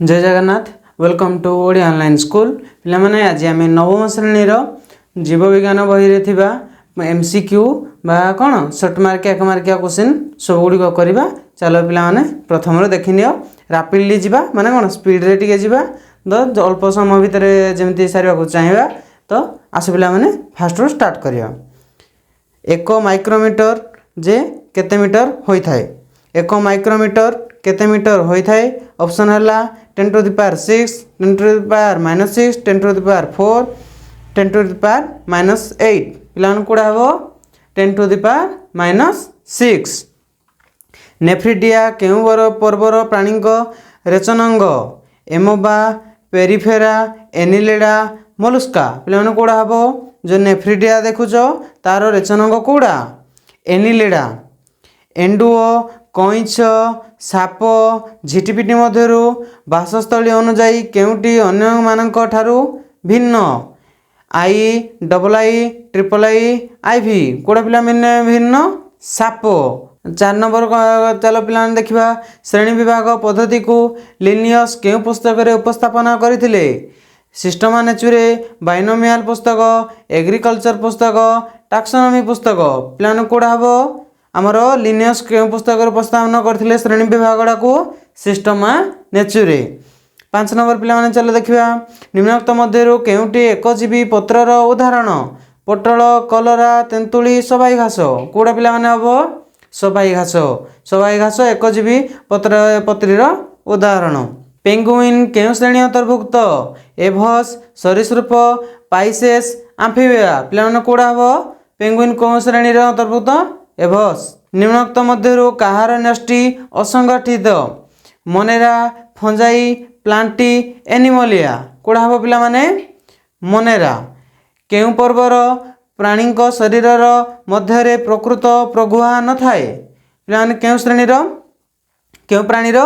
जय Jagannath welcome to Odia online school पिला माने आज आम नवम श्रेणी जीव विज्ञान बही रे एमसीक्यू बा कौन शॉर्ट मार्किया एक मार्किया क्वेश्चन सब गुड़िक करवा चलो पिला माने प्रथम देखि नियो रैपिडली जीवा माने कौन स्पीड रे टिके जीवा तो अल्प समय भितर जमी सारे को चाहिए तो आस पिला माने फास्ट स्टार्ट करिया। एक माइक्रोमीटर जे केते मीटर होई थाए एक माइक्रोमीटर केते मीटर होई थाए ऑप्शन हला 10 to the power 6 10 to the power -6 10 to the power 4 10 to the power -8 पिलान कोडा हबो 10 टू द पावर -6। नेफ्रिडिया केउ पर्वर प्राणी रेचनांग एमोबा पेरिफेरा एनिलेडा मोलुस्का पिलान कोडा हबो जो नेफ्रिडिया देखुच तार रेचनांग कोडा एनिलेडा। एंडुओ कईच साप झिटिपिटी मध्यरु बासस्थली अनुजाई केउटी अन्य मानक ठारू भिन्न I double I triple I IV कोड़ा पिला मिने भिन्न साप। 4 नंबर चलो पिला देखा श्रेणी विभाग पद्धति को लिनियस के पुस्तक रे उपस्थापना करथिले सिस्टम नेचुरे बाइनोमियल पुस्तक एग्रीकल्चर पुस्तक टैक्सोनॉमी पुस्तक पिला कोड़ा हबो आमर लिनियस के पुस्तक उपस्थापन करथिले श्रेणी विभाग गुड़ा को सिस्टम नेचुरे। 5 नंबर पिला माने चलो देखिबा निम्नोक्त मध्यरु केउटी एकजीवी पत्रर उदाहरण पोटल कलरा तेंतुली सबाई घास कोड़ा पिला माने हबो सबाई घास एकजीवी पत्रीर उदाहरण। पेंगुइन केउ श्रेणी अंतर्भुक्त एभस सरीसृप पाइसेस आम्फिबिया पिला माने कोड़ा हबो पेंगुइन को श्रेणी अंतर्भुक्त एभस। निम्नोक्त मध्यरु काहार न्यष्टि असंगठित मनेरा फंजाई प्लांटी एनिमलिया कोड़ा हबो पिला माने मनेरा। केउ पर्वर प्राणी शरीरर मध्यरे प्रकृत प्रगुहा न थाए पिला माने केउ श्रेणीर केउ प्राणीर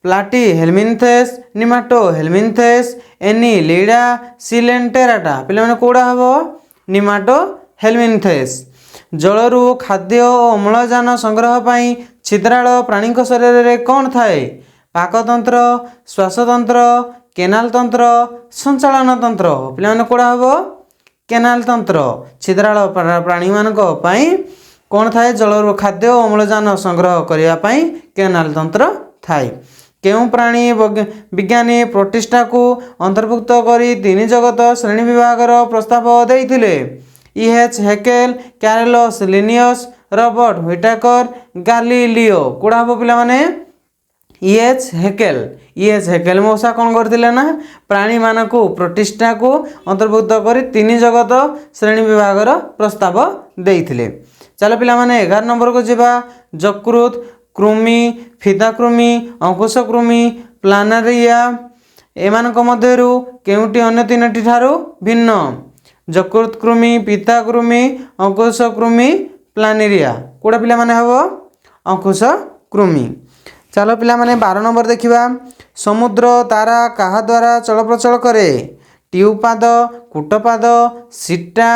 प्लाटी हेलमिन्थेस निमाटो हेलमिन्थेस एनिलिडा सिलेंटेराटा पिला माने कोड़ा हबो निमाटो हेलमिन्थेस। जलरू खाद्य और अम्लजान संग्रह पाई छिद्राल प्राणी शरीर में कौन थाए पाकतंत्र श्वासतंत्र केनाल तंत्र संचालन तंत्र पिला कोड़ा हबो केनाल तंत्र। छिद्राल प्राणी मानक पाई कौन थाए जलरू खाद्य और अम्लजान संग्रह करने पाई केनाल तंत्र थाए। केउ प्राणी विज्ञानी प्रोटिस्टा को अंतर्भुक्त करी 3 जगत श्रेणी विभाग प्रस्ताव देइथिले E.H. Haeckel Carolus Linnaeus Robert Whittaker Galileo कोड़ा हबो पिला माने E.H. हेकेल मौसा कौन करथिले ना प्राणी मानकु प्रोटिस्टा को अंतर्भुक्त करी 3 जगत श्रेणी विभाग प्रस्ताव देइथिले। चलो पिला माने 11 नंबर को जिबा जकृत कृमि फिदा कृमि अंकुश कृमि प्लानारिया एमानक मध्यरु केउटी अन्य 3टी ठारू भिन्न जकृत कृमि पिता कृमि अंकुश कृमि प्लानेरिया कोड़ा पिला माने हबो अंकुश कृमि। चलो पिला माने 12 नंबर देखिबा समुद्र तारा कहा द्वारा चलप्रचल करे ट्यूपाद कूटपाद सीटा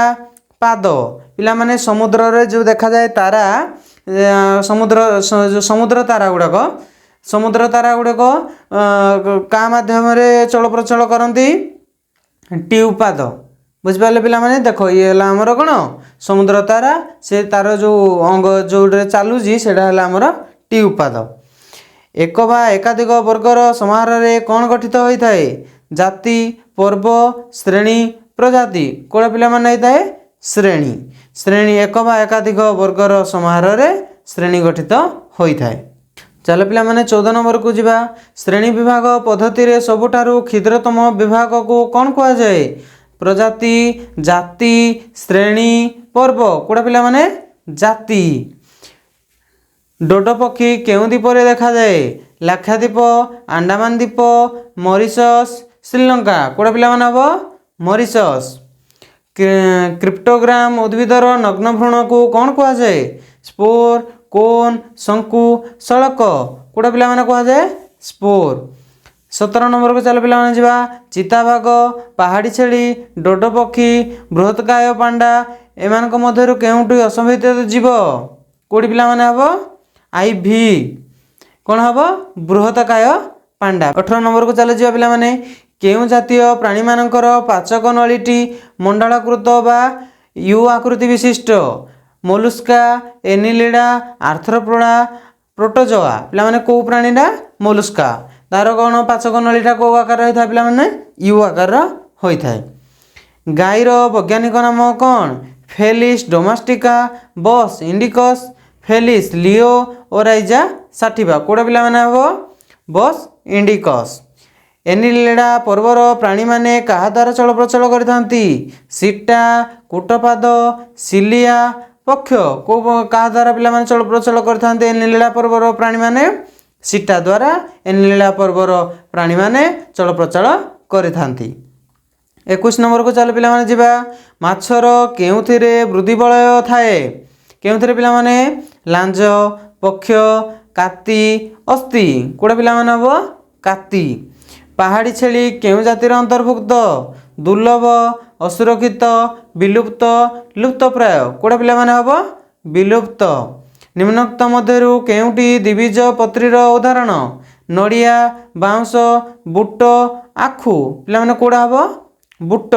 पाद पिला माने समुद्र रे जो देखा जाए तारा समुद्र तारा गुड़ाक का माध्यम रे चलप्रचल करती ट्यूपाद बुझिपारे पिला माने देखो ये है आमर कौन समुद्र तारा से तार जो अंग जो चलुची से आमर ट्यूपाद। एक बा एकाधिक वर्गर समाहार रे कौन गठित होता है जाति पर्व श्रेणी प्रजाति कोड़ा पिला माने होता है श्रेणी एक बा एकाधिक वर्गर समाहार रे श्रेणी गठित होता है। चलो पिला माने 14 नंबर को जिबा श्रेणी विभाग पद्धति रे सबुठारु क्षुद्रतम विभाग को कौन कहा जाए प्रजाति जाति श्रेणी पर्व कोड़ा पिला माने जाति। डोडो पक्षी केउ द्वीप रे देखा जाए लाक्षाद्वीप अंडमान द्वीप मॉरिशस श्रीलंका कोड़ा पिला माने हबो मॉरिशस। क्रिप्टोग्राम उद्भिदर नग्न भ्रूण को कौन कहा जाए स्पोर कोन शंकु सड़क कोड़ा पिला माने कहा जाए स्पोर। 17 नंबर को चलो पिला माने जिबा चिताबाघ पहाड़ी छेली डोडो पक्षी बृहत्काय पांडा एमान मध्यरु केउटी असंभित जीव कोड़ी पिला माने हबो आईवी कौन हम बृहत्काय पांडा। 18 नंबर को चले जा पिला माने केउ जातीय प्राणी मानकर पाचक नळीटी मंडलाकृत बा यू आकृति विशिष्ट मोलुस्का एनिलिडा आर्थ्रोपोडा प्रोटोजोआ पिला माने को प्राणीटा मोलुस्का तार कौन पाचक नळीटा को आकार होता है पिला माने यू आकार होता है। गाईर वैज्ञानिक नाम कौन फेलिस डोमेस्टिका बस इंडिकस फेलिस लिओ ओराइजा साटिवा कोड़ा पिला माने हबो बस इंडिकस। एनिलिडा पर्वर प्राणी माने कहा द्वारा चलप्रचल करथांती सीटा कुटपाद सिलिया पक्ष को कहा द्वारा पिला माने चलप्रचल करथांती एनिलिडा पर्वर प्राणी माने सीटा द्वारा एनिलिडा पर्वर प्राणी माने चलप्रचल करथांती। 21 नंबर को चल पिला माने जिबा माछर केउथिरे वृद्धि बलय थाए केउथिरे पिला माने लांज पक्ष काती अस्ति कोड़ा पिला माने हबो काती। पहाड़ी छेली केउ जातिर अंतर्भुक्त दुर्लभ असुरक्षित विलुप्त लुप्तप्राय कोड़ा पिला माने हबो विलुप्त। निम्नोक्त मध्यरु केउटी द्विबीज पत्रीर उदाहरण नड़िया बाउंस बुट आखु पिला माने कोड़ा हबो बुट।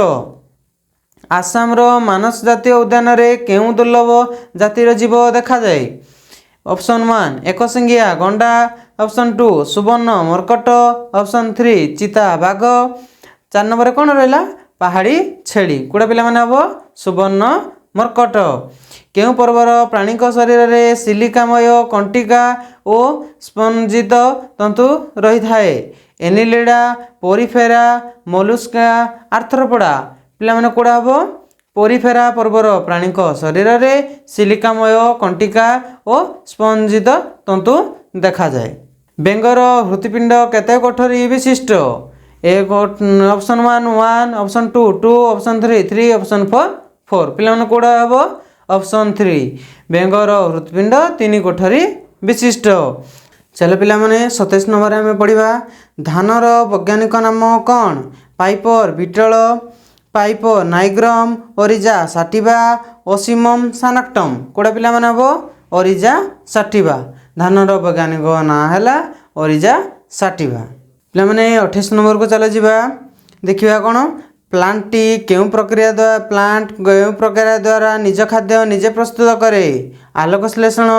आसाम रो मानस जातीय उद्यान रे केउ दुर्लभ जातिर जीव देखा जाए ऑप्शन 1 एकसिंगिया गंडा ऑप्शन 2 सुवर्ण मर्कट ऑप्शन 3 चिता बाघ 4 नंबर कौन रहा पहाड़ी छेली कोड़ा पिला माने हबो सुवर्ण मर्कट। केउ पर्वर प्राणी शरीर में सिलिकामय कंटिका और स्पंजित तंतु रही थाए एनिलिडा पोरीफेरा मोलुस्का आर्थ्रोपोडा पिला माने कोड़ा हबो पोरीफेरा पर्वर प्राणी शरीर में सिलिकामय कंटिका और स्पंजित तंतु देखा जाए। बेंगर हृत्पिंड केते कोठरी विशिष्ट एक ऑप्शन 1 ऑप्शन 2 ऑप्शन 3 ऑप्शन 4 पिला माने कोड़ा हबो ऑप्शन 3 बेंगर हृत्पिंड 3 कोठरी विशिष्ट। चलो पिला माने 27 नंबर में पढ़िबा धानर वैज्ञानिक नाम कौन Piper betle Piper nigrum Oryza sativa Ocimum sanctum कोड़ा पिला माने हबो ओरिजा साटिवा धानर वैज्ञानिक ना हैला ओरिजा साटिवा। पिला माने 28 नंबर को चले जिबा देखिबा कोन प्लांटटी केउ प्रक्रिया द्वारा निज खाद्य निजे प्रस्तुत करे आलोक श्लेषण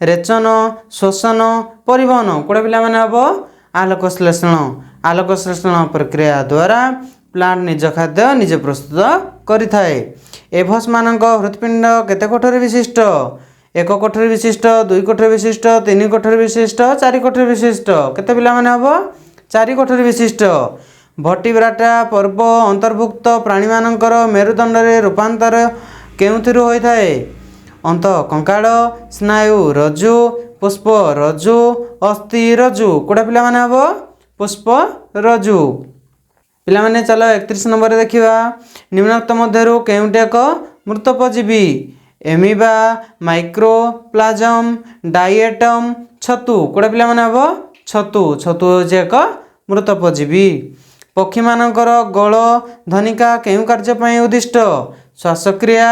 रेचन शोषण परिवहन कोड़ा पिला माने हबो आलोक श्लेषण प्रक्रिया द्वारा प्लांट निज खाद्य निजे प्रस्तुत करिथाए। एभस मानक हृत्पिंड केते कोठरी विशिष्ट 1 कोठरी विशिष्ट 2 कोठरी विशिष्ट 3 कोठरी विशिष्ट 4 कोठरी विशिष्ट केते पिला माने हबो 4 कोठरी विशिष्ट। भर्टिब्राटा पर्व अंतर्भुक्त प्राणी मानकर मेरुदंड रे रूपांतर केउथिरु होई थाए अंत कंकाल स्नायु रज्जु पुष्प रज्जु अस्थि रज्जु कोड़ा पिला माने हबो पुष्प रज्जु। पिला माने चलो 31 नंबर देखिबा निम्नोक्त मध्यरु केउटे एक मृतोपजीवी एमिबा माइक्रोप्लाज्म डाइएटम छतु कोड़ा पिला माने हबो छतु जे एक मृतोपजीवी। पक्षी मानकर गल धनिका केउ कार्य पई उद्दिष्ट श्वासक्रिया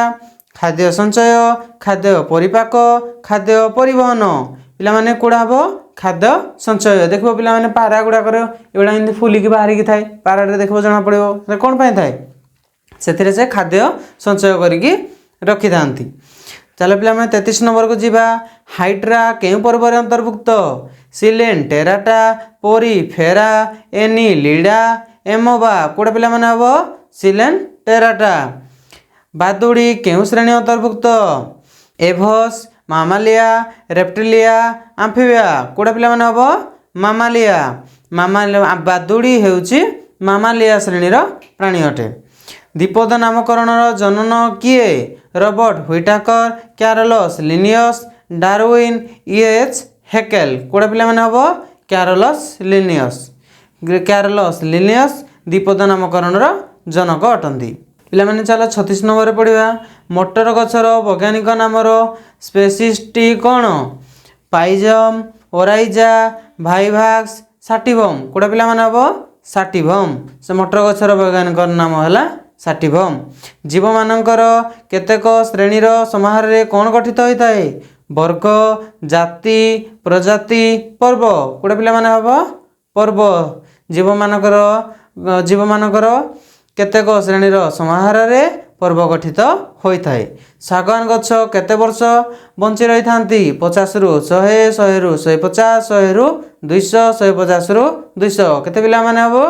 खाद्य संचय खाद्य परिपाक खाद्य परिवहन पिला माने कोड़ा हबो खाद्य संचय। देखो पिला माने पारा गुडा कर एवडा इनती फुलिकी बाहरी की थाए पारा रे देखबो जना पड़िबो से कोन पई थाए सेथिरे से खाद्य संचय करिकी रखी थांती। चलो पिला माने 33 नंबर को जीवा हाइड्रा केउ पर्व रे अंतर्भुक्त सिलेन टेराटा पोरी फेरा एनी लीडा एमोबा कोड़ा पिला माने हबो सिलेन टेराटा। बादुड़ी केउ श्रेणी अंतर्भुक्त एभस मामालिया रेप्टिलिया आम्फिबिया कोड़ा पिला माने हबो मामालिया बादुड़ी हेउची मामालिया श्रेणी प्राणी अटे। द्विपद नामकरण जनन किए Robert Whittaker Carolus Linnaeus Darwin H Haeckel कोड़ा पिला माने हबो कैरोलस लिनियस द्विपद नामकरण जनक अटंती। पिला माने चलो 36 नंबर पढ़िबा मटर गछर वैज्ञानिक नामर स्पेसीसटी कौन पाइजम ओराइजा भाइभाक्स साटिवम कोड़ा पिला माने हबो साटिवम से मटर गछर वैज्ञानिक नाम हैला साटिवम। जीव मानकर केतेक श्रेणीर समाहार रे कौन गठित होता है वर्ग जाति प्रजाति पर्व कोड़ा पिला माने हबो पर्व जीवमानकर केतेक श्रेणीर समाहार पर्व गठित होता है। सागवान गछ केते वर्ष बंची रही था 50 रु 100 100 रु 150 100 रु 200 150 रु 200 केते पिला माने हबो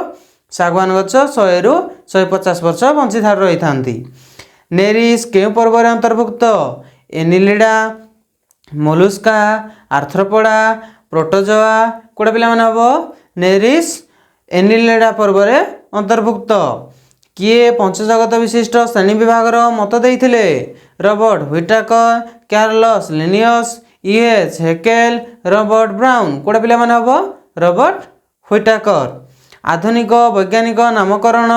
सागवान गछ 100 रु 150 वर्ष बंची रही था। नेरिस केउ पर्व अंतर्भुक्त एनिलिडा मोलुस्का आर्थ्रोपोडा प्रोटोजोआ कोडा पिला माने हबो नेरिस एनिलिडा पर्व अंतर्भुक्त किए पंचजगत विशिष्ट श्रेणी विभाग मत देइथिले Robert Whittaker Carolus Linnaeus EH Haeckel Robert Brown कोडा पिला माने हबो रॉबर्ट व्हिटाकर। आधुनिक वैज्ञानिक नामकरण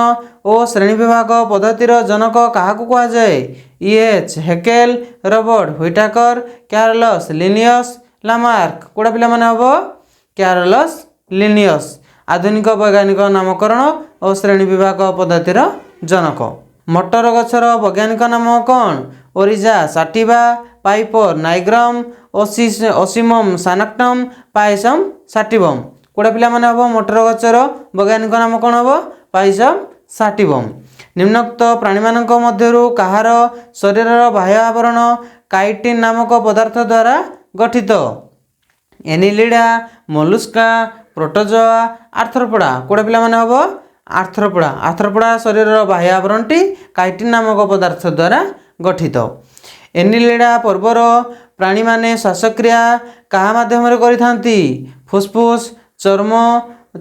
और श्रेणी विभाग पद्धतिर जनक काहाकू कहा जाए EH Haeckel Robert Whittaker Carolus Linnaeus Lamarck कोडा पिला माने हबो कार्लस लिनियस। आधुनिक वैज्ञानिक नामकरण और श्रेणी विभाग पद्धतिर जनक। मटर गछर वैज्ञानिक नाम कौन ओरिजा साटिवा पाइपर नाइग्रम ओसिमम सानक्टम पाइसम साटिवम कोडा पिला माने हबो मटर गछर वैज्ञानिक नाम कौन हबो पाइसम साटिवम। निम्नोक्त प्राणी मानक मध्यरु कहार शरीरर बाह्य आवरण काइटिन नामक पदार्थ द्वारा गठित एनिलिडा मोलुस्का प्रोटोजोआ आर्थ्रोपोडा कोडा पिला माने हबो आर्थ्रोपोडा। आर्थ्रोपोडा शरीरर बाह्य आवरणटी काइटिन नामक पदार्थ द्वारा गठित। एनिलिडा पर्वर प्राणी माने श्वासक्रिया कहा माध्यम करिथांती फुसफुस चर्म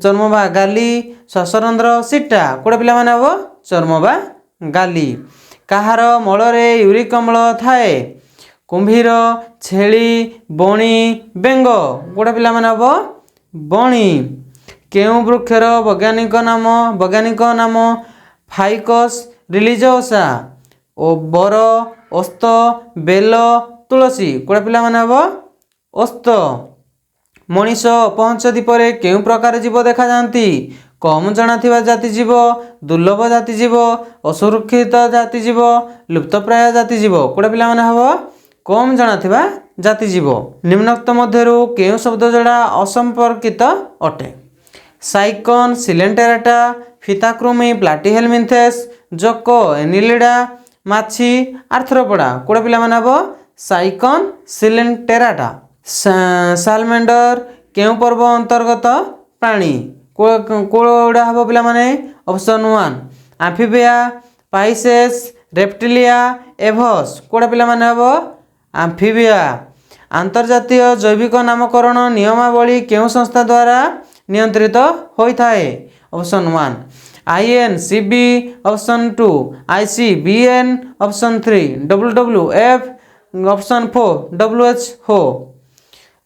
चर्म बा गाली श्वासरंध्र सीटा कोडा पिला माने हबो चर्म बा गाली। कहार मलरे यूरिक अम्ल थाए कुंभीर छेली बणी बेंग कोडा पिला माने हबो बणी। केउ वृक्षर वैज्ञानिक नाम फाइकस रिलीजियोसा ओ बर ओस्त बेल तुलसी कोडा पिला माने हबो ओस्त। मनीष अपहंस द्वीपर केउ प्रकार जीव देखा जाती कम जनाथिबा जाति जीव दुर्लभ जाति जीव असुरक्षित जाति जीव लुप्तप्राय जाति जीव कोडा पिला माने हबो कम जनाथिबा जाति जीव। निम्नोक्त मध्यरु केउ शब्द जोड़ा असंपर्कित अटे साइकन सिलेंटेराटा फिताक्रुमी प्लाटीहेलमिन्थेस जोको एनिलिडा माछी आर्थ्रोपोडा कोडा पिला माने हबो साइकन सिलेंटेराटा। सालमेंडर केउ पर्व अंतर्गत प्राणी कोडा हबो पिला माने ऑप्शन 1 एम्फीबिया पाइसेस रेप्टिलिया एभस कोडा पिला माने हबो एम्फीबिया। अंतर्जातीय जैविक नामकरण नियमावली केउ संस्था द्वारा नियंत्रित होता है option 1 INCB option 2 ICBN option 3 WWF option 4 WHO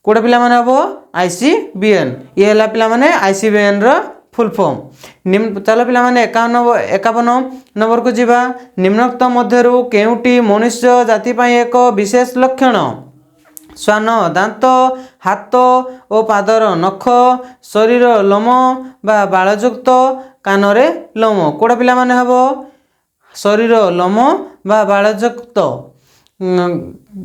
कोडा पिला माने हबो ICBN ये हला पिला माने ICBN रो फुल फॉर्म। चलो पिला माने 51 नंबर को जीवा निम्नोक्त मध्यरु केउटी मनुष्य जाति पई एक विशेष लक्षण श्वान दांत हाथ और पादर नख शरीर लोम बा बालयुक्त कानरे लोम कोडा पिला माने हबो शरीर लोम बा बालयुक्त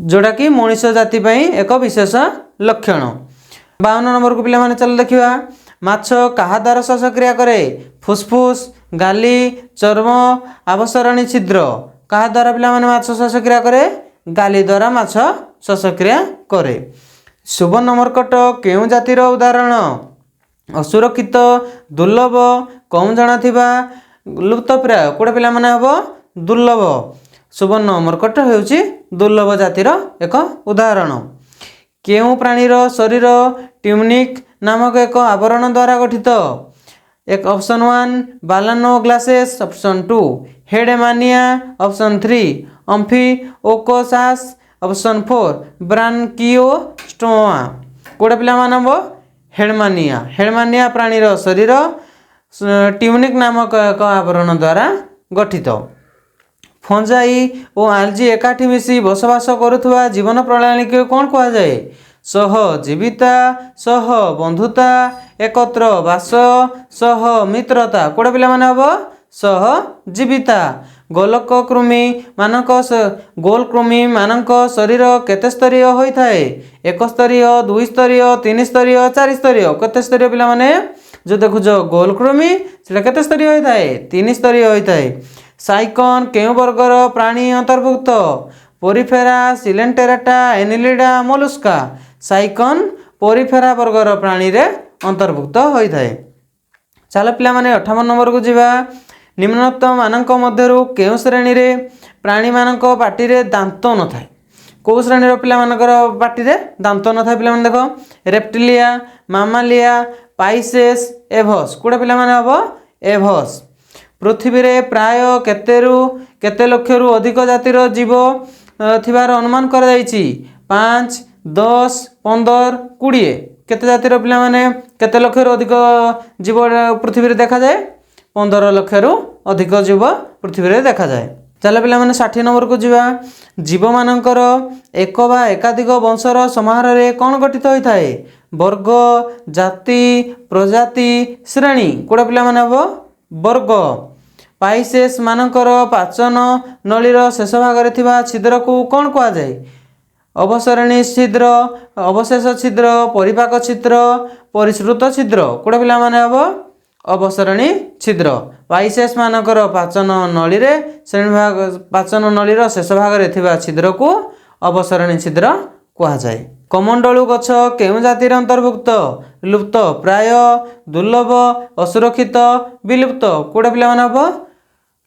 जोड़ा कि मनुष्य जाति पई एक विशेष लक्षण। 52 नंबर को पिला माने चल देखिबा माछ कहा द्वारा श्वासक्रिया करे फुसफुस गाली चर्म अवसरणी छिद्र कहा द्वारा पिला माने माछ श्वासक्रिया करे गाली द्वारा माछ श्वासक्रिया करे। सुवर्ण मर्कट केउ जातिर उदाहरण असुरक्षित दुर्लभ कम जनाथिबा लुप्तप्राय कोडा पिला माने हबो दुर्लभ। सुवर्ण मर्कट हेउची दुर्लभ जातिर एक उदाहरण। केउ प्राणीर शरीर ट्यूनिक नामक एक आवरण द्वारा गठित एक option 1 Balanoglossus option 2 Herdmania option 3 Amphioxus option 4 Branchiostoma कोडा पिला मानबो हेडमानिया प्राणीर शरीर ट्यूनिक नामक एक आवरण द्वारा गठित। फंजाई और आलजी एकाठी मिसी बसवास करुवा जीवन प्रणाली को कौन कह जाए सह जीविता सह बंधुता एकत्र बास सह मित्रता कोडा पिला माने हबो सह जीविता। गोलक कृमि मानक गोल कृमि मानक शरीर केते स्तरीय होई थाए एक स्तरीय 2 स्तरीय 3 स्तरीय 4 स्तरीय केते स्तरीय पिला माने जो देखुछ गोलकृमी सेटा केते स्तरीय होता है 3 स्तरीय होता है। साइकन केउ वर्गर प्राणी अंतर्भुक्त पोरिफेरा सिलेंटेराटा एनिलिडा मोलुस्का साइकन पोरिफेरा वर्गर प्राणी रे अंतर्भुक्त होता है। चलो पिला माने 58 नंबर को जीवा निम्नोक्त मानक मध्यरु केउ श्रेणी रे प्राणी मानक पाटी रे दांत न थाए को श्रेणी पिला मानकर पाटी रे दांत न थाए पिला माने देखो रेप्टिलिया मामालिया पाइसेस एभस कोडा पिला माने हबो एभस। पृथ्वी रे प्राय केतेरु केते लक्ष रु अधिक जातिर जीव थिबार अनुमान करा जायछि 5 10 15 20 केते जातिर पिला माने केते लक्ष रु अधिक जीव पृथ्वी रे देखा जाए 15 लक्ष रु अधिक जीव पृथ्वी रे देखा जाए। चलो पिला माने 60 नंबर को जीवा जीव मानकर एक बा एकाधिक वंशर समाहार रे कौन गठित होता है वर्ग जाति प्रजाति श्रेणी कोडा पिला माने हबो वर्ग। पाइसेस मानकर पाचन नळीर शेष भाग रे थिबा छिद्र को कौन कहा जाए अवसरणी छिद्र अवशेष छिद्र परिपाक छिद्र परिश्रुत छिद्र कोडा पिला माने हबो अवसरणी छिद्र। पाइसेस मानकर पाचन नळी रे श्रेणी भाग पाचन नळीर शेष भाग रे थिबा छिद्र को अवसरणी छिद्र कहा जाए। कमंडलू गछ केउ जातिर अंतर्भुक्त लुप्त प्राय दुर्लभ असुरक्षित विलुप्त कोडा पिला माने हबो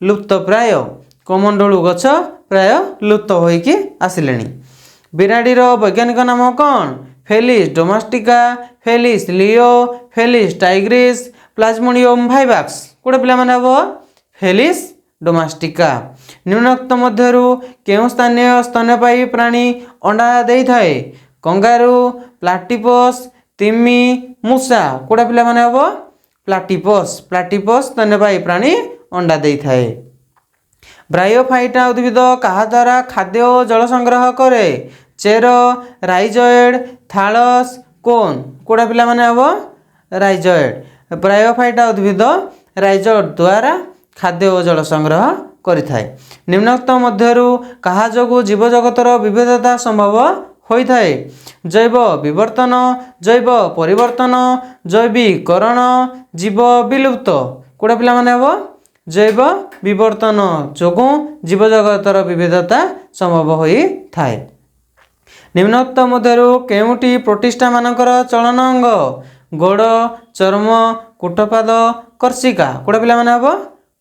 लुप्त प्राय कमंडलू गछ प्राय लुप्त होइकी आसिलेनी। बिराडीर वैज्ञानिक नाम कौन फेलिस डोमेस्टिका फेलिस लियो फेलिस टाइग्रिस प्लाज्मोडियम वाइवाक्स कोडा पिला माने हबो फेलिस डोमेस्टिका। निम्नोक्त मध्यरु केउ स्थानीय स्तन्यपायी प्राणी अंडा देई थाए कंगारू प्लाटिपस तिमी मूषा कोडा पिला माने हबो प्लाटिपस प्लाटिपस स्तन्यपायी प्राणी अंडा देई थाए। ब्रायोफाइटा उद्भिद कहा द्वारा खाद्य और जल संग्रह करे चेर राइजोइड थालस कोन कोडा पिला माने हबो राइजोइड। ब्रायोफाइटा उद्भिद राइजोइड द्वारा खाद्य और जल संग्रह करि थाए। निम्नोक्त मध्यरु कहा जोगु जीव जगतर विविधता संभव होई थाए जैव विवर्तन जैव परिवर्तन जैविकरण जीव विलुप्त कोडा पिला माने हबो जैव विवर्तन जोगु जीव जगतर विविधता संभव होई थाए। निम्नोक्त मध्यरु केउटी प्रोटिस्टा मानकर चलन अंग गोड़ चर्म कुटपाद कर्षिका कोडा पिला माने हबो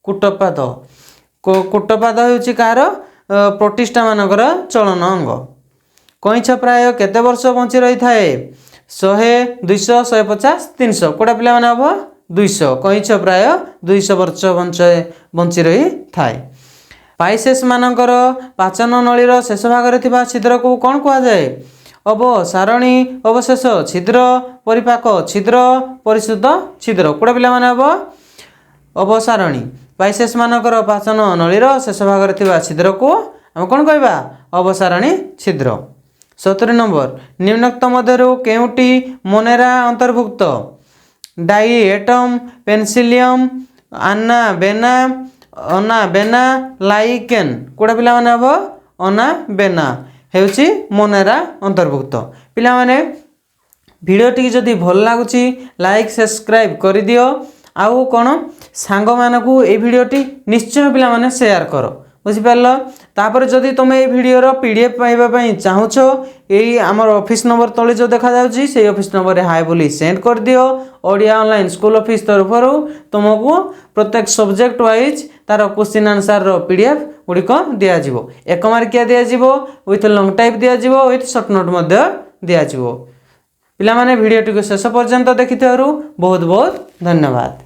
कुटपाद कुटपाद होउची कार प्रोटिस्टा मानकर चलन अंग। कइछ प्राय केते वर्ष बंची रही थाए 100 200 150 300 कोडा पिला माने हबो 200 कइछ प्राय 200 वर्ष बंची रही थाए। पाइसेस मानकर पाचन नळीर शेष भाग रे थिबा छिद्र को कौन कहा जाए अवसारणी अवशेष छिद्र परिपाक छिद्र परिशुद्ध छिद्र कोडा पिला माने हबो अवसारणी। पाइसेस मानकर पाचन नळीर शेष भाग रे थिबा छिद्र को हम कौन कहबा अवसारणी छिद्र। 70 नंबर निम्नोक्त मध्यरु केउटी मोनेरा अंतर्भुक्त डाइएटम पेनिसिलियम आना बेना लाइकेन कोडा पिला माने हबो अना बेना हेउची मोनेरा अंतर्भुक्त। पिला माने वीडियो टी जदी भल लागुची लाइक सब्सक्राइब करि दियो आउ कोन सांग मानकू ए वीडियो टी निश्चय पिला माने शेयर करो बुझी पारलो। तापर जदी तुम ए वीडियो रो पीडीएफ पाइबा पई चाहुछो एई हमर ऑफिस नंबर तळे जो देखा जाउची से ऑफिस नंबर रे हाय बोली सेंड कर दियो। ओडिया ऑनलाइन स्कूल ऑफिस तरफरु तुमको प्रत्येक सब्जेक्ट वाइज तार क्वेश्चन आंसर रो पीडीएफ गुडी को दिया जिवो एक मार्किया दिया जिवो विथ लॉन्ग टाइप दिया जिवो विथ शॉर्ट नोट मध्ये दिया जिवो। पिला माने वीडियो टी को शेष पर्यंत देखिथारु बहुत बहुत धन्यवाद।